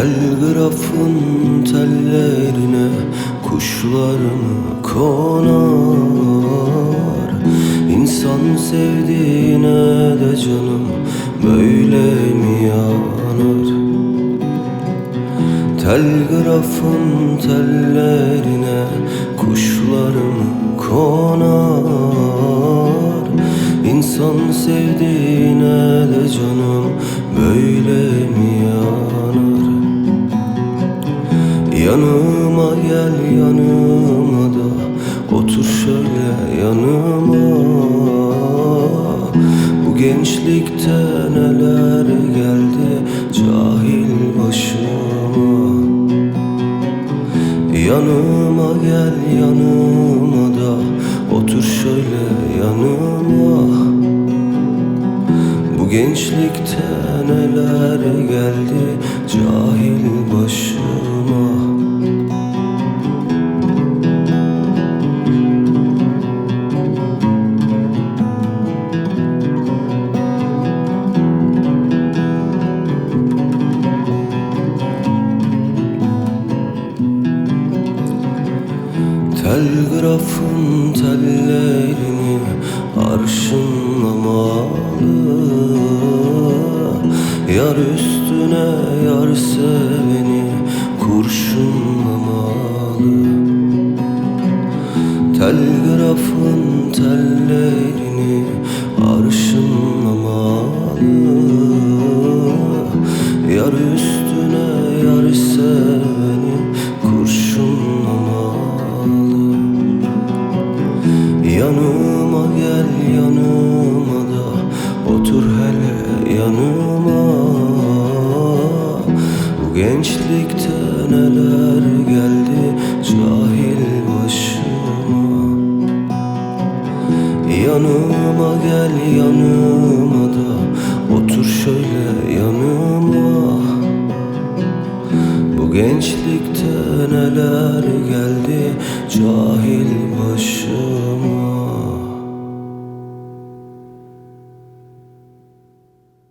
Telgrafın tellerine kuşlar mı konar? İnsan sevdiğine de canım böyle mi yanar? Telgrafın tellerine kuşlar mı konar? İnsan sevdiğine de canım böyle mi yanar? Yanıma gel, yanıma da otur şöyle yanıma. Bu gençlikte neler geldi cahil başıma. Yanıma gel, yanıma da otur şöyle yanıma. Bu gençlikte neler geldi cahil başıma. Telgrafın tellerini arşınlamalı. Yar üstüne yar seveni kurşunlamalı. Telgrafın tellerini arşınlamalı. Yar üstüne yar seveni kurşunlamalı. Yanıma gel, yanıma da otur hele yanıma. Bu gençlikte neler geldi cahil başıma. Yanıma gel, yanıma da otur şöyle yanıma. Bu gençlikte neler geldi cahil başıma.